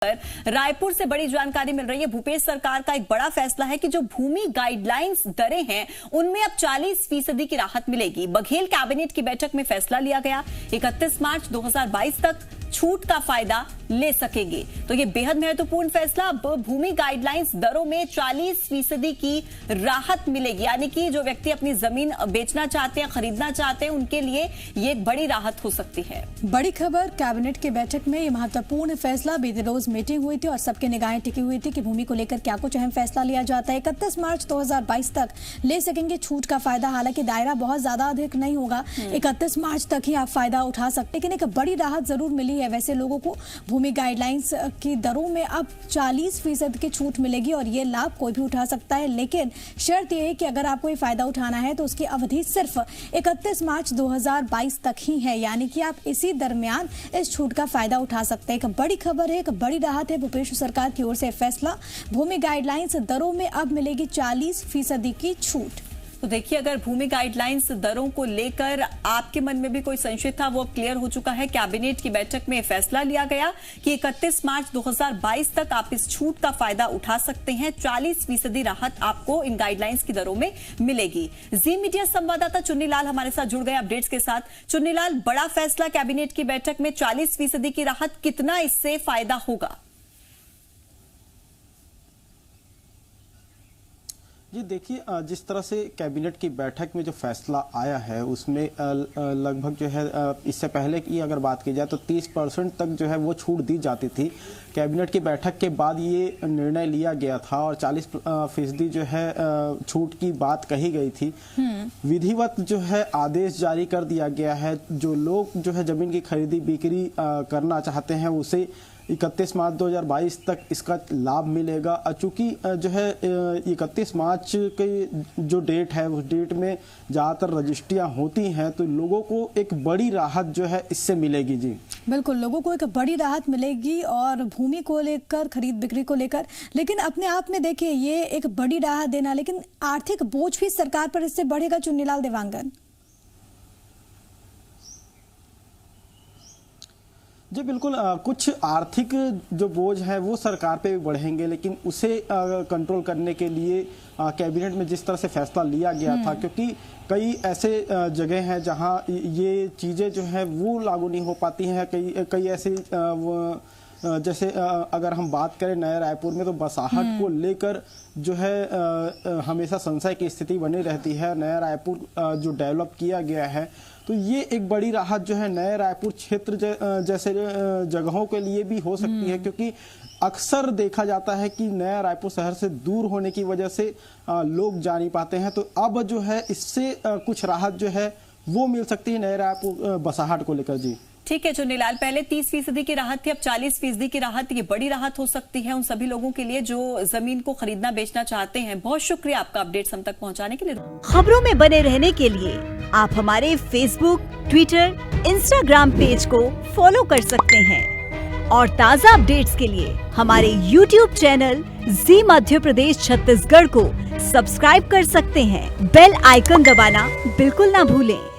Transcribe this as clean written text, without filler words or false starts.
रायपुर से बड़ी जानकारी मिल रही है। भूपेश सरकार का एक बड़ा फैसला है कि जो भूमि गाइडलाइंस दरें हैं उनमें अब 40% की राहत मिलेगी। बघेल कैबिनेट की बैठक में फैसला लिया गया, 31 मार्च 2022 तक छूट का फायदा ले सकेंगे। तो ये बेहद महत्वपूर्ण फैसला। अब भूमि गाइडलाइंस दरों में 40% की राहत मिलेगी, यानी कि जो व्यक्ति अपनी जमीन बेचना चाहते हैं, खरीदना चाहते हैं, उनके लिए ये एक बड़ी राहत हो सकती है। बड़ी खबर, कैबिनेट की बैठक में ये महत्वपूर्ण फैसला। बीते रोज मीटिंग हुई थी और सबके निगाहें टिकी हुई थी कि भूमि को लेकर क्या कुछ अहम फैसला लिया जाता है। 31 मार्च 2022 तक ले सकेंगे छूट का फायदा। हालांकि दायरा बहुत ज्यादा अधिक नहीं होगा, 31 मार्च तक ही आप फायदा उठा सकते, लेकिन एक बड़ी राहत जरूर मिली है। वैसे लोगों को भूमि गाइडलाइंस की दरों में अब 40% की छूट मिलेगी और ये लाभ कोई भी उठा सकता है, लेकिन शर्त यह है कि अगर आपको ये फायदा उठाना है तो उसकी अवधि सिर्फ 31 मार्च 2022 तक ही है, यानी कि आप इसी दरमियान इस छूट का फायदा उठा सकते हैं। एक बड़ी खबर है, एक बड़ी राहत है। भूपेश सरकार की ओर से फैसला, भूमि गाइडलाइंस दरों में अब मिलेगी 40% की छूट। तो देखिए, अगर भूमि गाइडलाइंस दरों को लेकर आपके मन में भी कोई संशय था, वो क्लियर हो चुका है। कैबिनेट की बैठक में फैसला लिया गया कि 31 मार्च 2022 तक आप इस छूट का फायदा उठा सकते हैं। 40% राहत आपको इन गाइडलाइंस की दरों में मिलेगी। जी मीडिया संवाददाता चुन्नी लाल हमारे साथ जुड़ गए अपडेट्स के साथ। चुन्नी लाल, बड़ा फैसला कैबिनेट की बैठक में, 40% की राहत, कितना इससे फायदा होगा? जी देखिए, जिस तरह से कैबिनेट की बैठक में जो फैसला आया है उसमें लगभग जो है इससे पहले की अगर बात की जाए तो 30% तक जो है वो छूट दी जाती थी। कैबिनेट की बैठक के बाद ये निर्णय लिया गया था और 40% जो है छूट की बात कही गई थी। विधिवत जो है आदेश जारी कर दिया गया है। जो लोग जो है जमीन की खरीदी बिक्री करना चाहते हैं उसे 31 मार्च 2022 तक इसका लाभ मिलेगा। चूंकि जो है 31 मार्च की जो डेट है उस डेट में ज़्यादातर रजिस्ट्रियाँ होती हैं, तो लोगों को एक बड़ी राहत जो है इससे मिलेगी। जी बिल्कुल, लोगों को एक बड़ी राहत मिलेगी और भूमि को लेकर, खरीद बिक्री को लेकर। लेकिन अपने आप में देखिए, ये एक बड़ी राहत देना, लेकिन आर्थिक बोझ भी सरकार पर इससे बढ़ेगा। चुन्नीलाल देवांगन। जी बिल्कुल, कुछ आर्थिक जो बोझ है वो सरकार पे भी बढ़ेंगे, लेकिन उसे कंट्रोल करने के लिए कैबिनेट में जिस तरह से फैसला लिया गया था, क्योंकि कई ऐसे जगह हैं जहां ये चीज़ें जो है वो लागू नहीं हो पाती हैं। कई ऐसे जैसे अगर हम बात करें नया रायपुर में, तो बसाहट को लेकर जो है हमेशा संशय की स्थिति बनी रहती है। नया रायपुर जो डेवलप किया गया है, तो ये एक बड़ी राहत जो है नए रायपुर क्षेत्र जैसे जगहों के लिए भी हो सकती है, क्योंकि अक्सर देखा जाता है कि नया रायपुर शहर से दूर होने की वजह से लोग जा नहीं पाते हैं। तो अब जो है इससे कुछ राहत जो है वो मिल सकती है नए रायपुर बसाहट को लेकर। जी ठीक है चुन्नीलाल, पहले 30% की राहत थी, अब 40% की राहत। ये बड़ी राहत हो सकती है उन सभी लोगों के लिए जो जमीन को खरीदना बेचना चाहते हैं। बहुत शुक्रिया आपका अपडेट्स हम तक पहुंचाने के लिए। खबरों में बने रहने के लिए आप हमारे फेसबुक, ट्विटर, इंस्टाग्राम पेज को फॉलो कर सकते हैं और ताज़ा अपडेट्स के लिए हमारे YouTube चैनल जी मध्य प्रदेश छत्तीसगढ़ को सब्सक्राइब कर सकते हैं। बेल आइकन दबाना बिल्कुल ना भूलें।